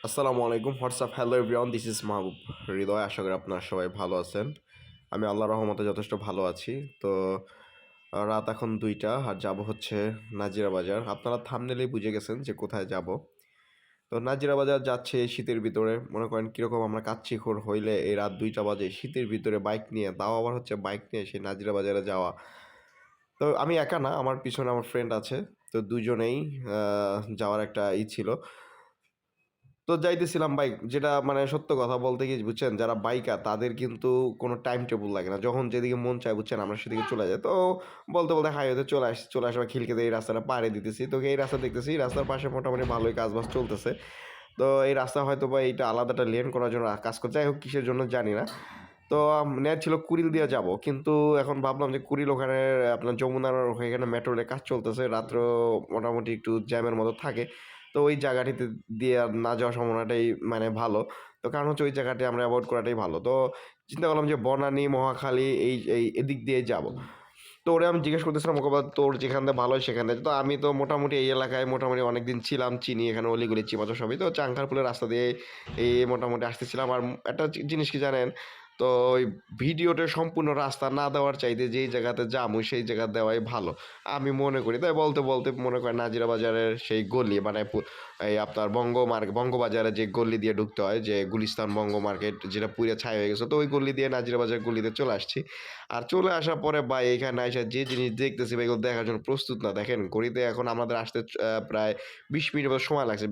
আসসালামু আলাইকুম WhatsApp hello everyone this is Mahbub Hriday. আশা করি আপনারা সবাই ভালো আছেন। আমি আল্লাহর রহমতে যথেষ্ট ভালো আছি। তো রাত এখন ২টা আর যাব হচ্ছে নাজিরা বাজার। আপনারা থাম্বনেইলেই বুঝে গেছেন যে কোথায় যাব। তো নাজিরা বাজার যাচ্ছে এই শীতের ভিতরে। মনে করেন কীরকম আমরা কাচ্চিখোর হইলে এই রাত ২টা বাজে শীতের ভিতরে বাইক নিয়ে, তাও আবার হচ্ছে বাইক নিয়ে সেই নাজিরা বাজারে যাওয়া। তো আমি একা না, আমার পিছনে আমার ফ্রেন্ড আছে। তো দুজনেই যাওয়ার একটা ছিল। তো যাইতেছিলাম বাইক, যেটা মানে সত্য কথা বলতে কি বুঝছেন, যারা বাইকার তাদের কিন্তু কোনো টাইম টেবল লাগে না। যখন যেদিকে মন চায় বুঝছেন আমরা সেদিকে চলে যাই। তো বলতে হাইওয়েতে চলে আসার খিলকেতে এই রাস্তাটা পাড়ি দিতেছি। তো এই রাস্তা দেখতেছি, রাস্তার পাশে মোটামুটি ভালোই কাজবাজ চলতেছে। তো এই রাস্তা হয়তোবা এইটা আলাদা একটা লেন করার জন্য কাজ করছে। যাই হোক কিসের জন্য জানি না। তো নেট ছিল কুড়িল দিয়ে যাব। কিন্তু এখন ভাবলাম যে কুড়িল ওখানে আপনার যমুনার ওখানে মেট্রো রেলের কাজ চলতেছে। রাত্রেও মোটামুটি একটু জ্যামের মতো থাকে। তো ওই জায়গাটিতে দিয়ে আর না যাওয়ার সম্ভাবনাটাই মানে ভালো। তো কারণ হচ্ছে ওই জায়গাটি আমরা এভয়েড করাটাই ভালো। তো চিন্তা করলাম যে বনানী, মহাখালী এই এদিক দিয়ে যাব। তো ওরে আমি জিজ্ঞেস করতেছিলাম, ওকে বলে তোর যেখান দিয়ে ভালো হয় সেখান থেকে। তো আমি তো মোটামুটি এই এলাকায় মোটামুটি অনেকদিন ছিলাম, চিনি এখানে অলিগলি চিপাচা সবই। তো চাংখারপুলের রাস্তা দিয়ে মোটামুটি আসতেছিলাম। আর একটা জিনিস কি জানেন, তো ওই ভিডিওতে সম্পূর্ণ রাস্তা না দেওয়ার চাইতে যেই জায়গাতে যাবো সেই জায়গা দেওয়াই ভালো আমি মনে করি। তাই বলতে বলতে মনে করেন নাজিরা বাজারের সেই গলি মানে এই আপনার বঙ্গবাজারে যে গলি দিয়ে ঢুকতে হয়, যে গুলিস্তান বঙ্গ মার্কেট যেটা পুরে ছাই হয়ে গেছে, তো ওই গলি দিয়ে নাজিরা বাজার গলিতে চলে আসছি। আর চলে আসার পরে ভাই এখানে এসে যে জিনিস দেখতেছি ভাই এগুলো দেখার জন্য প্রস্তুত না। দেখেন ঘড়িতে এখন আমাদের আসতে প্রায় ২০ মিনিট মতো সময় লাগছে,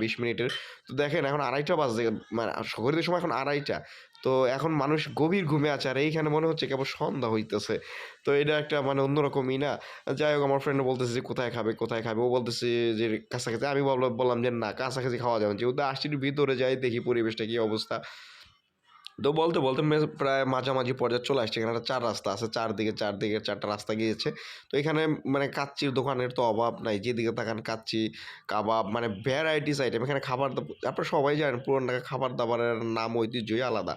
২০ মিনিটের। তো দেখেন এখন ২:৩০ বাজে, মানে ঘড়িতে সময় এখন ২:৩০। তো এখন মানুষ গভীর ঘুমে আছে আর এইখানে মনে হচ্ছে কেবল সন্ধ্যা হইতেছে। তো এটা একটা মানে অন্যরকমই না। যাই হোক আমার ফ্রেন্ড বলতেছে যে কোথায় খাবে কোথায় খাবে, ও বলতেছে যে কাছাকাছি। আমি বললাম যে না, কাছাকাছি খাওয়া যাবে না, যেহেতু আসছি একটু ভিতরে যাই দেখি পরিবেশটা কি অবস্থা। তো বলতে প্রায় মাঝামাঝি পর্যায়ে চলে আসছে। এখানে একটা ৪ রাস্তা আছে, চারদিকে ৪টা রাস্তা গিয়েছে। তো এখানে মানে কাচ্চির দোকানের তো অভাব নাই। যেদিকে তাকান কাচ্চি, কাবাব, মানে ভ্যারাইটিস আইটেম। এখানে খাবার আপনারা সবাই জানেন পুরান ঢাকার খাবার-দাবারের নাম ঐতিহ্যই আলাদা।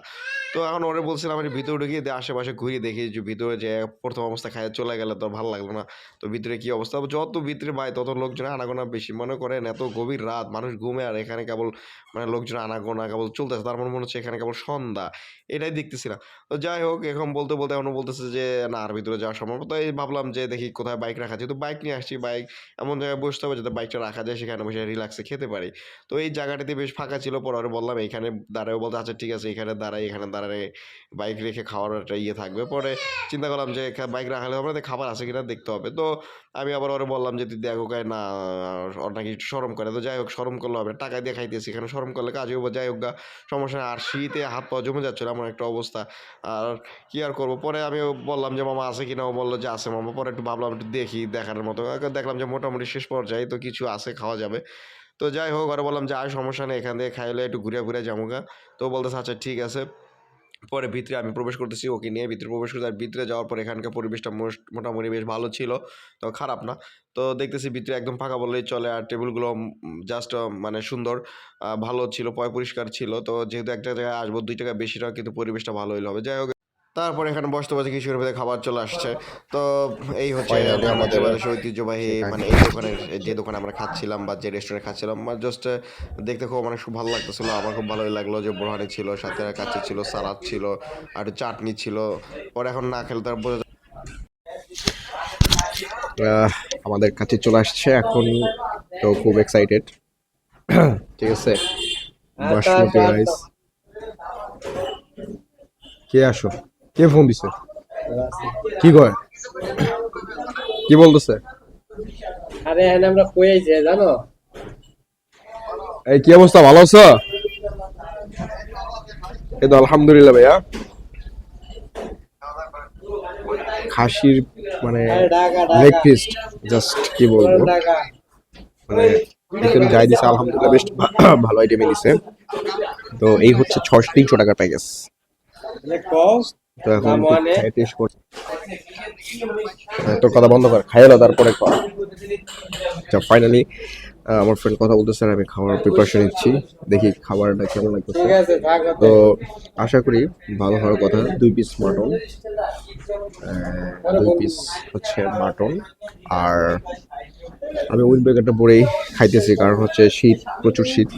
তো এখন ওরে বলছিলাম আমি ভিতরে ঢুকি দিয়ে আশেপাশে ঘুরিয়ে দেখি যে ভিতরে যে প্রথম অবস্থায় খাইয়ে চলে গেলে তো ভালো লাগলো না। তো ভিতরে কি অবস্থা? যত ভিতরে ভাই তত লোকজন আনাগোনা বেশি। মনে করেন এত গভীর রাত মানুষ ঘুমে আর এখানে কেবল মানে লোকজন আনাগোনা কেবল চলতেছে। তার মানে মনে হচ্ছে এখানে কেবল সন্ধ্যা। এটাই দেখতেছিলাম। তো যাই হোক এখন বলতে এখন বলতেছে যে না আর ভিতরে যাওয়া সম্ভব না। তো এই ভাবলাম যে দেখি কোথায় বাইক রাখা, যেহেতু বাইক নিয়ে আসছি, বাইক এমন জায়গায় বসতে হবে যাতে বাইকটা রাখা যায়, সেখানে বসে রিল্যাক্সে খেতে পারি। তো এই জায়গাটাতে বেশ ফাঁকা ছিল, পরে ওরে বললাম এইখানে দাঁড়ায়, ও বলতে আচ্ছা ঠিক আছে এখানে দাঁড়ায় বাইক রেখে খাওয়ার একটা থাকবে। পরে চিন্তা করলাম যে বাইক রাখালে হবে না, খাবার আছে কিনা দেখতে হবে। তো আমি আবার ওরে বললাম যে তুই দেখো না, ওর নাকি একটু শরম করে। তো যাই হোক শরম করলে হবে না, টাকা দিয়ে খাইতেছি, এখানে শরম করলে কাজে হবো। যাই হোক গা, সমস্যা নেই। আর শীতে হাত পা জমে যাচ্ছিল এমন একটা অবস্থা। আর কি আর করবো, পরে আমি বললাম যে মামা আছে কিনা, ও বললো যে আছে মামা। পরে একটু ভাবলাম একটু দেখি দেখার মতো, দেখলাম যে মোটামুটি শেষ পর্যায়ে তো কিছু আছে খাওয়া যাবে। তো যাই হোক ওরা বললাম যে আর সমস্যা নেই, এখান থেকে খাইলে একটু ঘুরে যামুগা। তো বলতেছে আচ্ছা ঠিক আছে। পরে ভিতরে আমি প্রবেশ করতেছি, ওকে নিয়ে ভিতরে প্রবেশ করতে, আর ভিতরে যাওয়ার পর এখানকার পরিবেশটা মোটামুটি বেশ ভালো ছিল, তো খারাপ না। তো দেখতেছি ভিতরে একদম ফাঁকা বললেই চলে, আর টেবিলগুলো জাস্ট মানে সুন্দর, ভালো ছিল, পরিষ্কার ছিল। তো যেহেতু একটা জায়গায় আসবো ২ টাকা বেশি টাকা, কিন্তু পরিবেশটা ভালো হইলে হবে। যাই হোক তারপর এখানে বসতে কিছুক্ষণের ভিতরে খাবার চলে আসছে। তো এই হচ্ছে ফাইনালি নাজির আমাদের বাজারের ঐতিহ্যবাহী সেই মানে কাঙ্ক্ষিত এই দোকানের, যে দোকানে আমরা খাচ্ছিলাম বা যে রেস্টুরেন্টে খাচ্ছিলাম, জাস্ট দেখতে খুব মানে খুব ভালো লাগতেছিল। আমার খুব ভালোই লাগলো যে বোরহানি ছিল, সাথে কাচ্চি ছিল, সালাদ ছিল, আর একটু চাটনি ছিল। পরে এখন না খেলে তার বোঝা আমাদের কাছে চলে আসছে এখন। তো খুব এক্সাইটেড। ঠিক আছে, বাসমতি রাইস। কে আসো, কে ফোন দিছে, কি কয়, কি বলতেছে? আরে হ্যাঁ আমরা কই আইছে জানো? এই কি অবস্থা, ভালো আছো? এই তো আলহামদুলিল্লাহ ভাইয়া। খাসির মানে আরে Dhaka leg Dhaka piece, just কি বলবো, ঢাকা মানে একদম যাই দিছে আলহামদুলিল্লাহ, বেশ ভালো আইটেমে দিছে। তো এই হচ্ছে 300 টাকার প্যাকেজ। কও তো এখন দাম একটু মানে খাই টেস্ট করছি। তোর কথা বন্ধ কর, খাইয়ে তারপরে কর। আচ্ছা ফাইনালি আমার ফ্রেন্ড কথা বলতেছে আর আমি খাওয়ার প্রিপারেশন নিচ্ছি, দেখি খাবারটা কেমন লাগতেছে। ঠিক আছে থাকো তো তাইলে আশা করি ভালো হওয়ার কথা। 2 পিস মাটন, পরে 2 পিস বন্ধু হচ্ছে মাটন। আর আমি উইন্ড ব্রেকারটা পরেই খাইতেছি, কারণ হচ্ছে শীত, প্রচুর শীত।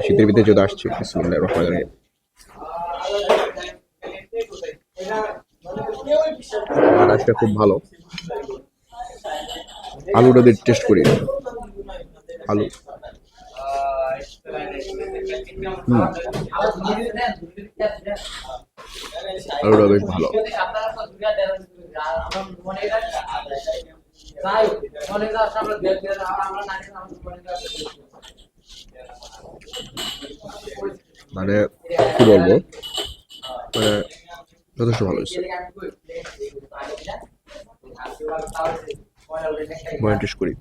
শীতের ভিতরে যদি আসছে বিসমিল্লাহির রহমানির রহিম। রাইসটা খুব ভালো। আলুটা দিয়ে টেস্ট করি। আলু আলুটা বেশ ভালো। মানে কি বলবো, মানে যথেষ্ট ভালো হয়েছে। টেস্ট করি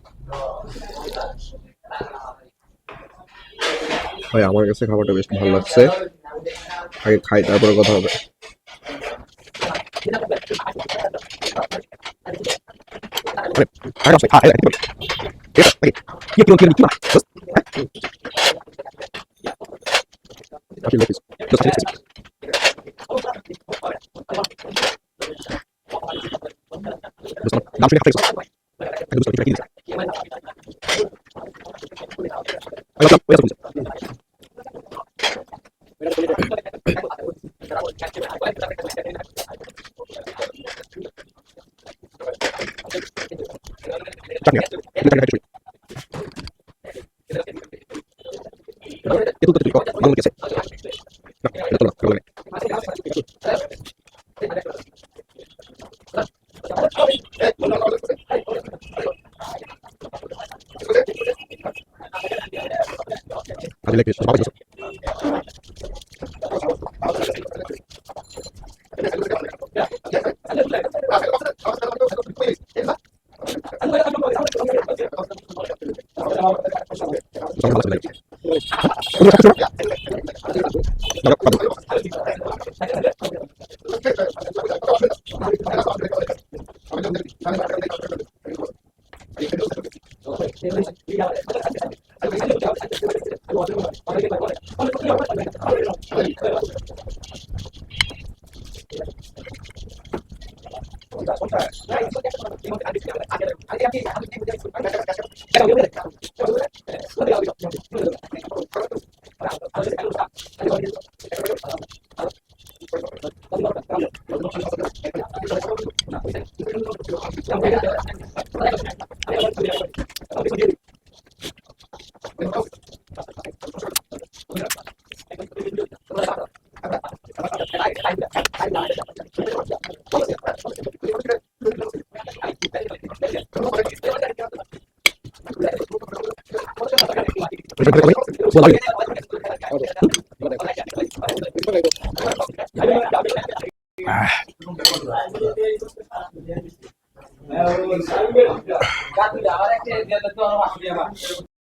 ভাই, আমার কাছে খাবারটা বেশ ভালো লাগছে। আগে খাই তারপরে কথা হবে।